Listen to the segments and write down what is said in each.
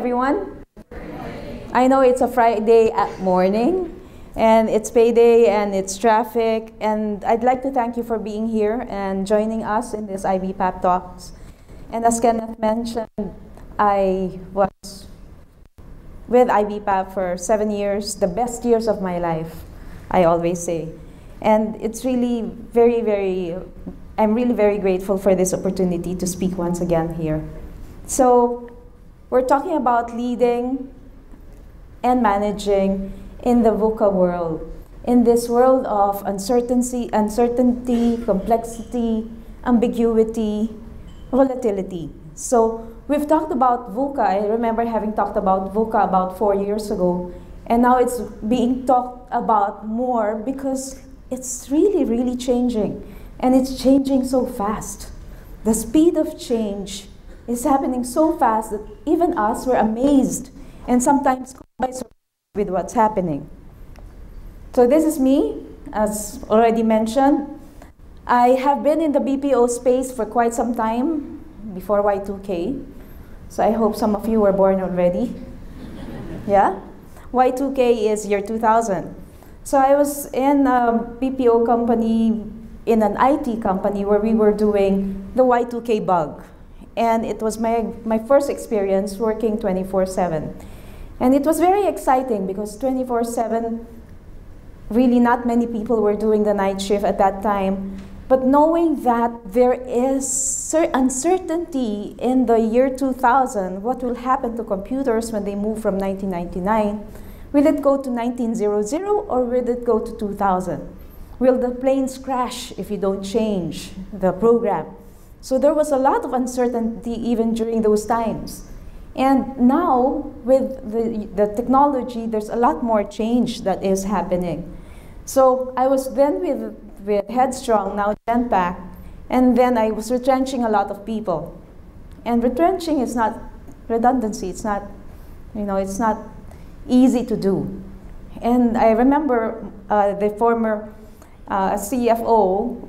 everyone. I know it's a Friday morning, and it's payday, and it's traffic, and I'd like to thank you for being here and joining us in this IBPAP Talks. And as Kenneth mentioned, I was with IBPAP for 7 years, the best years of my life, I always say. And it's really I'm really very grateful for this opportunity to speak once again here. So we're talking about leading and managing in the VUCA world, in this world of uncertainty, complexity, ambiguity, volatility. So we've talked about VUCA. I remember having talked about VUCA about 4 years ago, and now it's being talked about more because it's really changing, and it's changing so fast. The speed of change is happening so fast that even us were amazed and sometimes caught by surprise with what's happening. So this is me, as already mentioned. I have been in the BPO space for quite some time, before Y2K. So I hope some of you were born already. Yeah? Y2K is year 2000. So I was in a BPO company, in an IT company, where we were doing the Y2K bug. And it was my first experience working 24/7. And it was very exciting because 24/7, really not many people were doing the night shift at that time. But knowing that there is uncertainty in the year 2000, what will happen to computers when they move from 1999? Will it go to 1900 or will it go to 2000? Will the planes crash if you don't change the program? So there was a lot of uncertainty even during those times. And now, with the technology, there's a lot more change that is happening. So I was then with Headstrong, now Genpact, and then I was retrenching a lot of people. And retrenching is not redundancy. It's not, it's not easy to do. And I remember the former CFO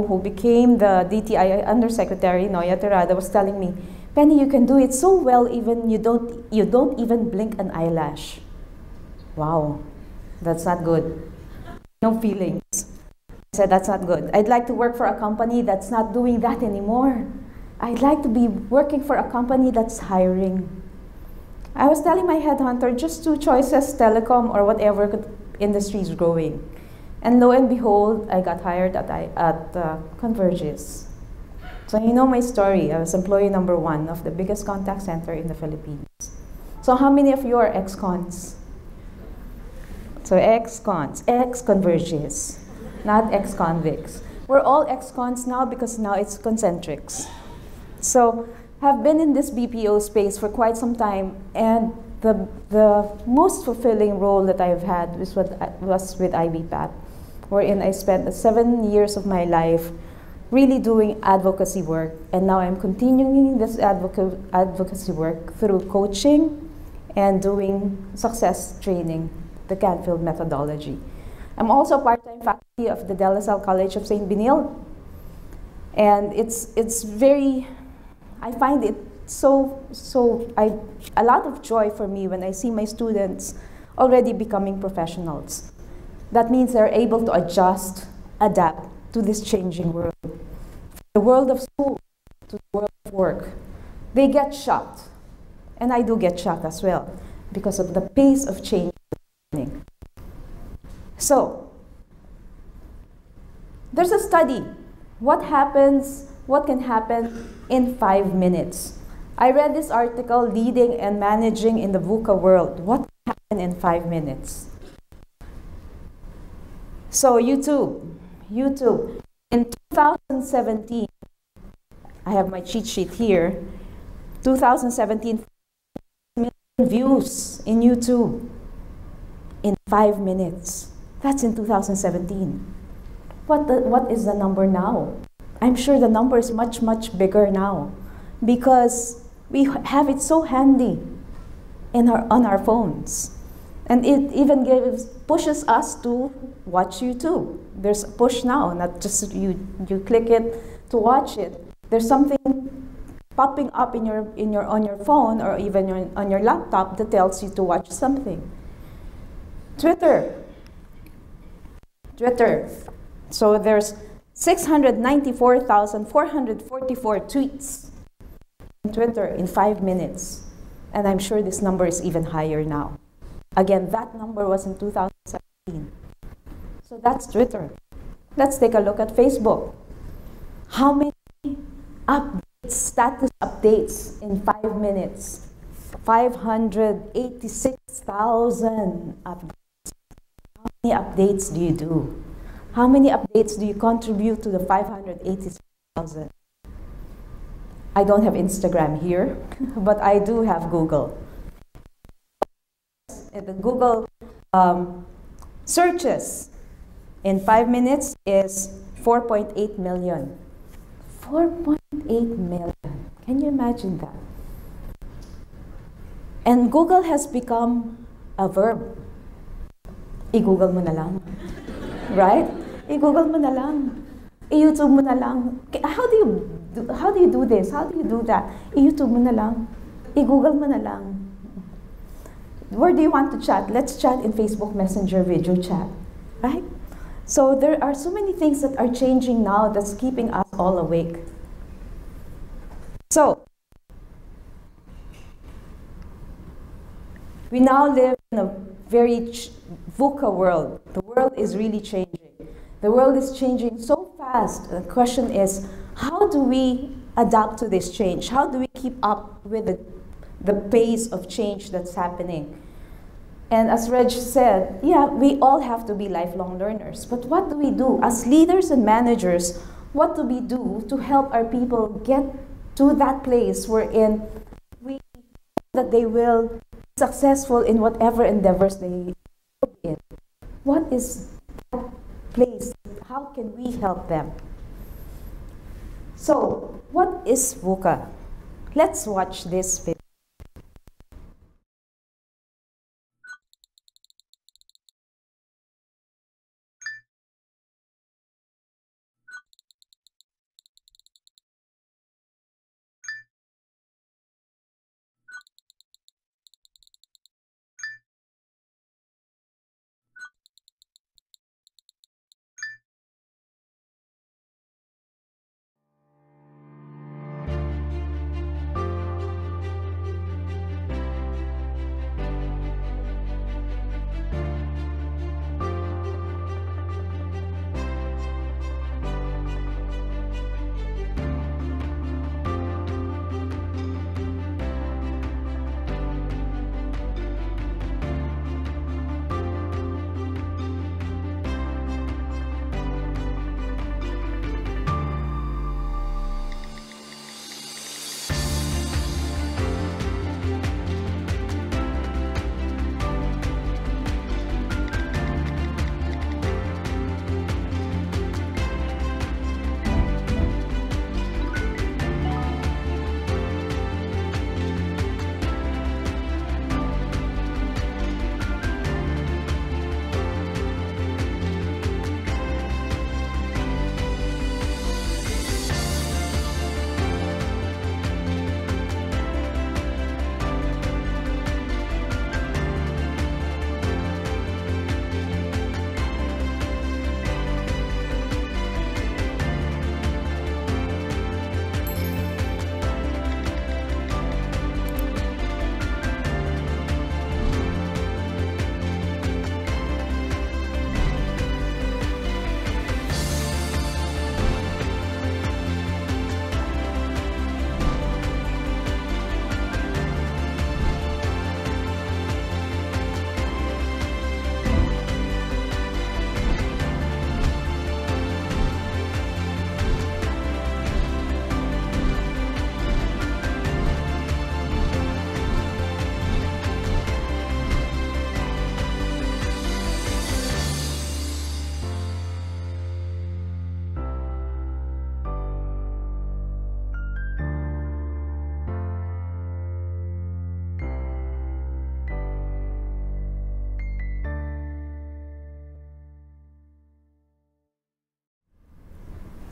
who became the DTI Undersecretary, Noya Terada, was telling me, "Penny, you can do it so well, even you don't even blink an eyelash." Wow, that's not good. No feelings. I said, that's not good. I'd like to work for a company that's not doing that anymore. I'd like to be working for a company that's hiring. I was telling my headhunter, just two choices, telecom or whatever industry is growing. And lo and behold, I got hired at Convergys. So you know my story. I was employee number 1 of the biggest contact center in the Philippines. So how many of you are ex-cons? So ex-cons, ex-Convergys, not ex-convicts. We're all ex-cons now because now it's concentrics. So I've been in this BPO space for quite some time, and the most fulfilling role that I've had was with IBPAP, wherein I spent 7 years of my life really doing advocacy work, and now I'm continuing this advocacy work through coaching and doing success training, the Canfield methodology. I'm also part-time faculty of the De La Salle College of St. Benilde, and I find it a lot of joy for me when I see my students already becoming professionals. That means they're able to adjust, adapt to this changing world. From the world of school to the world of work. They get shocked, and I do get shocked as well because of the pace of change. So, there's a study. What can happen in 5 minutes? I read this article, Leading and Managing in the VUCA World. What can happen in 5 minutes? So YouTube. In 2017, I have my cheat sheet here. 2017, million views in YouTube in 5 minutes. That's in 2017. What is the number now? I'm sure the number is much bigger now because we have it so handy on our phones. And it even pushes us to watch YouTube. There's a push now, not just you click it to watch it. There's something popping up on your phone or even on your laptop that tells you to watch something. Twitter. So there's 694,444 tweets on Twitter in 5 minutes. And I'm sure this number is even higher now. Again, that number was in 2017. So that's Twitter. Let's take a look at Facebook. How many status updates in 5 minutes? 586,000 updates. How many updates do you do? How many updates do you contribute to the 586,000? I don't have Instagram here, but I do have Google. The Google searches in 5 minutes is 4.8 million. 4.8 million. Can you imagine that? And Google has become a verb. I-Google mo na lang. Right? I-Google mo na lang. I-YouTube mo na lang. How do you do this? How do you do that? I-YouTube mo na lang. I-Google mo na lang. Where do you want to chat? Let's chat in Facebook Messenger video chat. Right? So there are so many things that are changing now that's keeping us all awake. So, we now live in a very VUCA world. The world is really changing. The world is changing so fast. The question is, how do we adapt to this change? How do we keep up with the pace of change that's happening? And as Reg said, yeah, we all have to be lifelong learners. But what do we do? As leaders and managers, what do we do to help our people get to that place wherein we that they will be successful in whatever endeavors they will be in? What is that place? How can we help them? So, what is VUCA? Let's watch this video.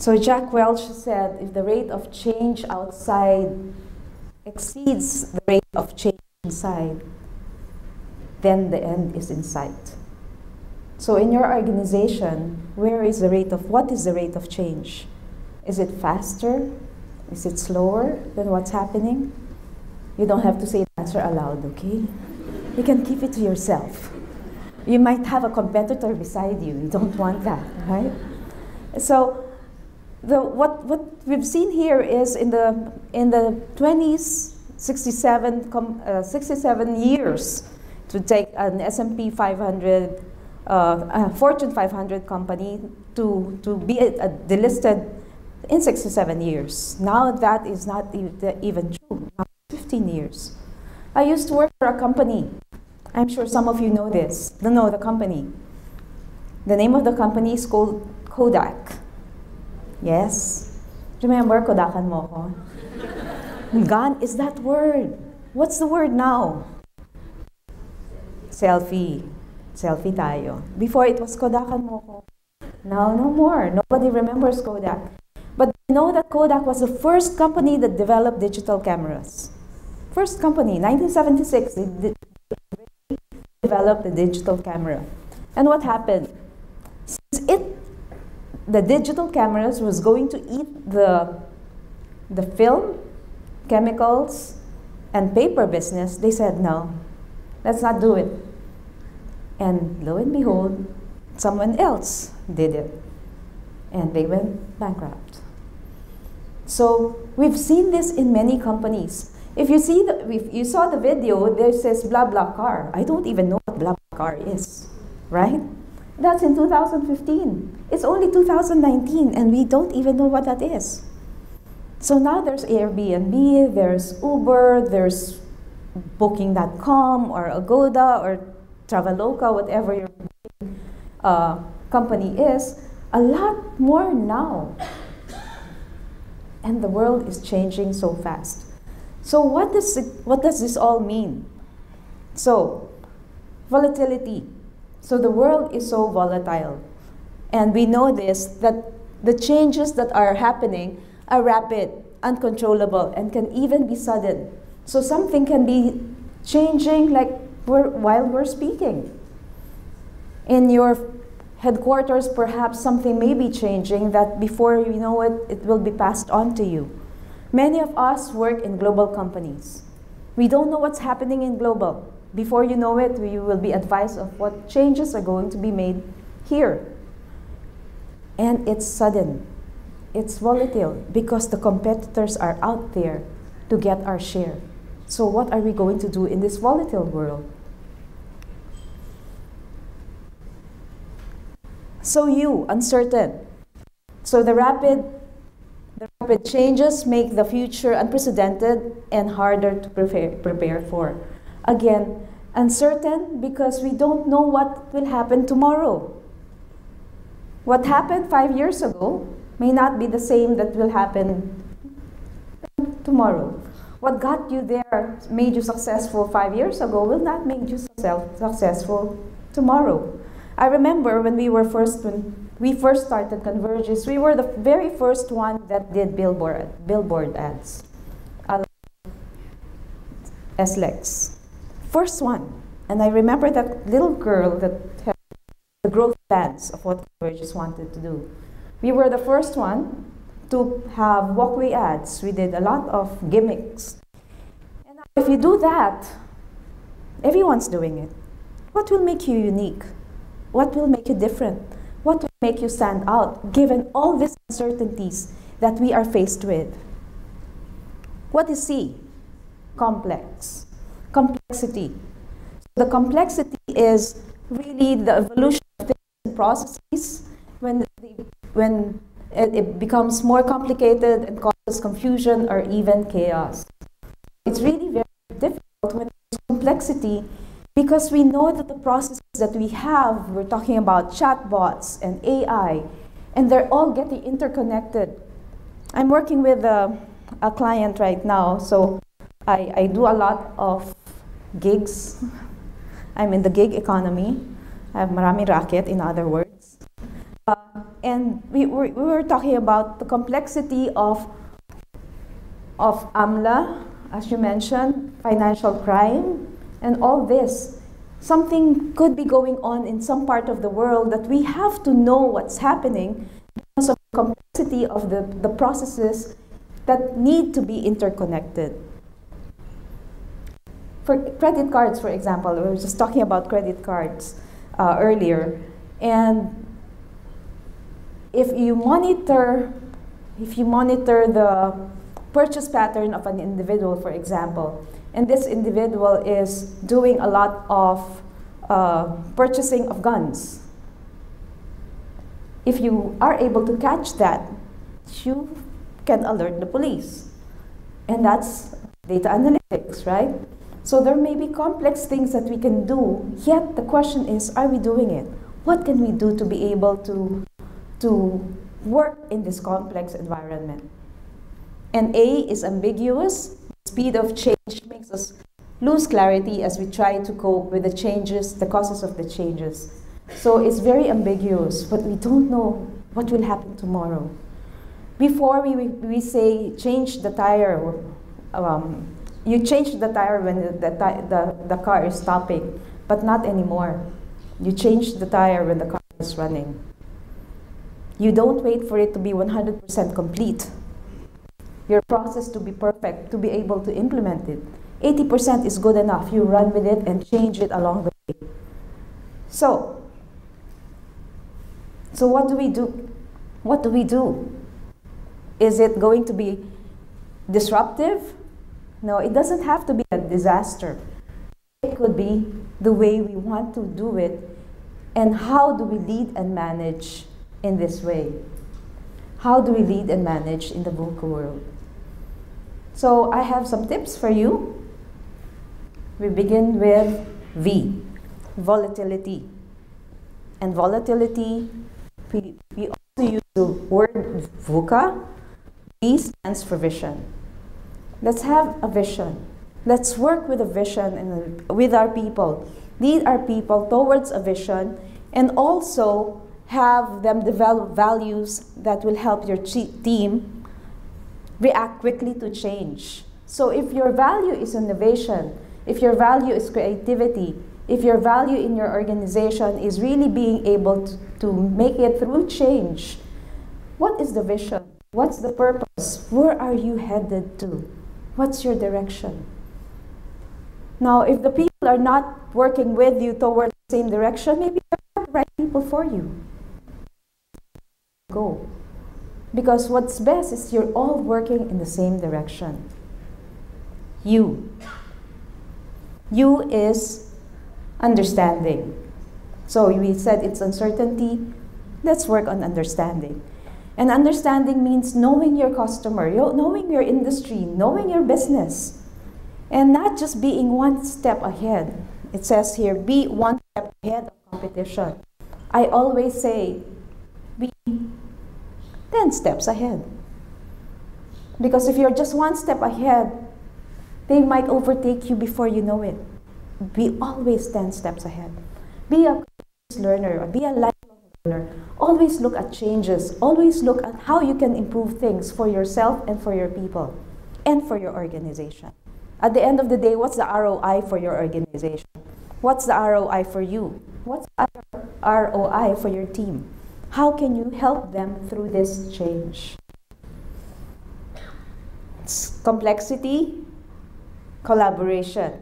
So Jack Welch said, if the rate of change outside exceeds the rate of change inside, then the end is in sight. So in your organization, what is the rate of change? Is it faster? Is it slower than what's happening? You don't have to say the answer aloud, okay? You can keep it to yourself. You might have a competitor beside you. You don't want that, right? So what we've seen here is in the 20s, 67 years to take an S&P 500, Fortune 500 company to be delisted in 67 years. Now that is not even true. Now 15 years. I used to work for a company. I'm sure some of you know this. Know the company. The name of the company is called Kodak. Yes? Remember, Kodakan mo ko? Gone is that word. What's the word now? Selfie. Selfie tayo. Before it was Kodakan mo ko. Now, no more. Nobody remembers Kodak. But you know that Kodak was the first company that developed digital cameras. First company, 1976, they developed the digital camera. And what happened? Since the digital cameras was going to eat the film, chemicals, and paper business, they said, no, let's not do it. And lo and behold, someone else did it. And they went bankrupt. So we've seen this in many companies. If you saw the video, there says blah blah car. I don't even know what blah blah car is, right? That's in 2015. It's only 2019, and we don't even know what that is. So now there's Airbnb, there's Uber, there's Booking.com or Agoda or Traveloka, whatever your company is. A lot more now. And the world is changing so fast. So what does this all mean? So, volatility. So the world is so volatile. And we know this, that the changes that are happening are rapid, uncontrollable, and can even be sudden. So something can be changing like while we're speaking. In your headquarters, perhaps something may be changing that before you know it, it will be passed on to you. Many of us work in global companies. We don't know what's happening in global. Before you know it, we will be advised of what changes are going to be made here. And it's sudden. It's volatile because the competitors are out there to get our share. So what are we going to do in this volatile world? So uncertain. So the rapid changes make the future unprecedented and harder to prepare for. Again, uncertain because we don't know what will happen tomorrow. What happened 5 years ago may not be the same that will happen tomorrow. What got you there, made you successful 5 years ago, will not make you successful tomorrow. I remember when we first started Convergys, we were the very first one that did billboard ads. SLEX. First one. And I remember that little girl that had the growth plans of what Convergys wanted to do. We were the first one to have walkway ads. We did a lot of gimmicks. And if you do that, everyone's doing it. What will make you unique? What will make you different? What will make you stand out, given all these uncertainties that we are faced with? What is C? Complex. Complexity. The complexity is really the evolution of things and processes when it becomes more complicated and causes confusion or even chaos. It's really very difficult when there's complexity because we know that the processes that we have, we're talking about chatbots and AI, and they're all getting interconnected. I'm working with a client right now, so I do a lot of gigs. I'm in the gig economy. I have marami racket, in other words. And we were talking about the complexity of AMLA, as you mentioned, financial crime, and all this. Something could be going on in some part of the world that we have to know what's happening because of the complexity of the processes that need to be interconnected. For credit cards, for example, we were just talking about credit cards earlier, and if you monitor the purchase pattern of an individual, for example, and this individual is doing a lot of purchasing of guns, if you are able to catch that, you can alert the police. And that's data analytics, right? So there may be complex things that we can do, yet the question is, are we doing it? What can we do to be able to work in this complex environment? And A is ambiguous. Speed of change makes us lose clarity as we try to cope with the changes, the causes of the changes. So it's very ambiguous, but we don't know what will happen tomorrow. Before we say change the tire, you change the tire when the car is stopping, but not anymore. You change the tire when the car is running. You don't wait for it to be 100% complete. Your process to be perfect, to be able to implement it. 80% is good enough. You run with it and change it along the way. So what do we do? What do we do? Is it going to be disruptive? No, it doesn't have to be a disaster. It could be the way we want to do it, and how do we lead and manage in this way? How do we lead and manage in the VUCA world? So I have some tips for you. We begin with V, volatility. And volatility, we also use the word VUCA. V stands for vision. Let's have a vision. Let's work with a vision and with our people. Lead our people towards a vision, and also have them develop values that will help your team react quickly to change. So if your value is innovation, if your value is creativity, if your value in your organization is really being able to make it through change, what is the vision? What's the purpose? Where are you headed to? What's your direction? Now, if the people are not working with you towards the same direction, maybe they're not the right people for you. Go. Because what's best is you're all working in the same direction. U is understanding. So we said it's uncertainty. Let's work on understanding. And understanding means knowing your customer, knowing your industry, knowing your business, and not just being one step ahead. It says here, be one step ahead of competition. I always say, be 10 steps ahead. Because if you're just one step ahead, they might overtake you before you know it. Be always 10 steps ahead. Be a learner, be a lifelong learner. Always look at changes. Always look at how you can improve things for yourself and for your people and for your organization. At the end of the day, what's the ROI for your organization? What's the ROI for you? What's the ROI for your team? How can you help them through this change? It's complexity, collaboration.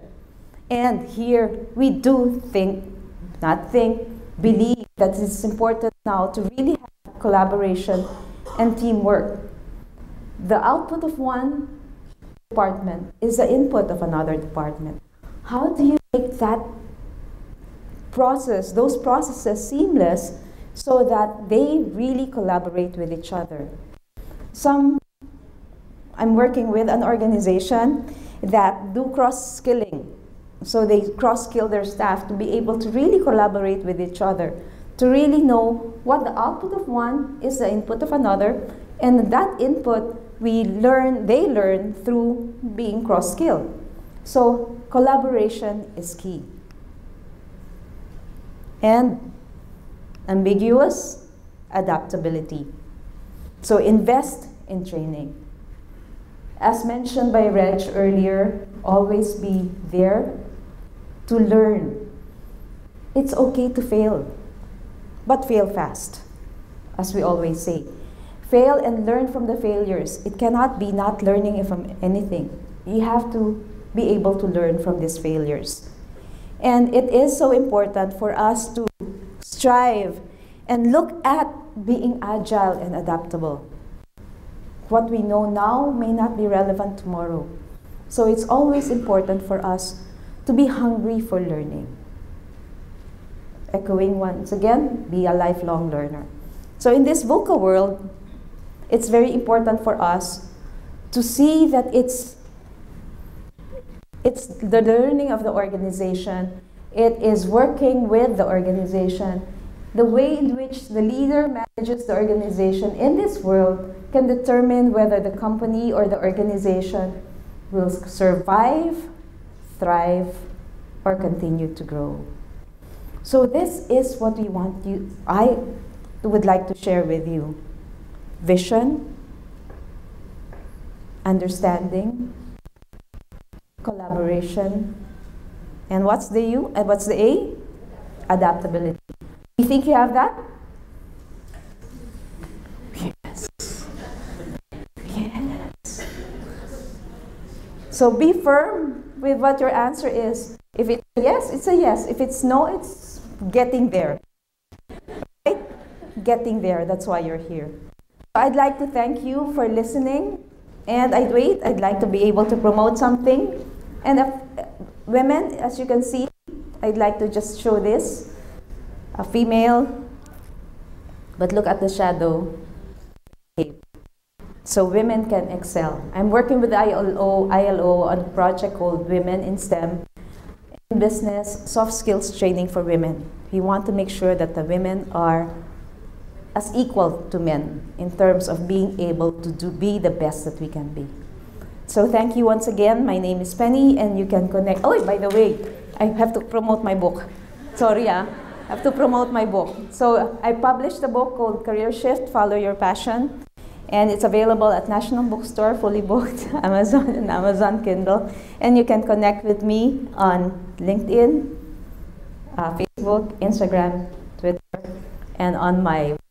And here we do believe that it's important now to really have collaboration and teamwork. The output of one department is the input of another department. How do you make that process, those processes seamless so that they really collaborate with each other? I'm working with an organization that do cross-skilling. So they cross-skill their staff to be able to really collaborate with each other, to really know what the output of one is the input of another, and that input they learn through being cross-skilled. So collaboration is key. And ambiguous, adaptability. So invest in training. As mentioned by Reg earlier, always be there to learn. It's okay to fail, but fail fast, as we always say. Fail and learn from the failures. It cannot be not learning from anything. You have to be able to learn from these failures. And it is so important for us to strive and look at being agile and adaptable. What we know now may not be relevant tomorrow. So it's always important for us to be hungry for learning. Echoing once again, be a lifelong learner. So in this VUCA world, it's very important for us to see that it's the learning of the organization. It is working with the organization. The way in which the leader manages the organization in this world can determine whether the company or the organization will survive, thrive, or continue to grow. So this is what I would like to share with you. Vision, understanding, collaboration, and what's the U and what's the A? Adaptability. You think you have that? Yes. Yes. So be firm with what your answer is. If it's a yes, it's a yes. If it's no, it's getting there. Right? Getting there. That's why you're here. I'd like to thank you for listening. And I'd like to be able to promote something. And women, as you can see, I'd like to just show this. A female, but look at the shadow. So women can excel. I'm working with ILO on a project called Women in STEM. In business, soft skills training for women. We want to make sure that the women are as equal to men in terms of being able to be the best that we can be. So thank you once again. My name is Penny, and you can connect. Oh, by the way, I have to promote my book. Sorry, I have to promote my book. So I published a book called Career Shift, Follow Your Passion. And it's available at National Bookstore, fully booked, Amazon and Amazon Kindle. And you can connect with me on LinkedIn, Facebook, Instagram, Twitter, and on my website.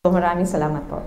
So maraming salamat po.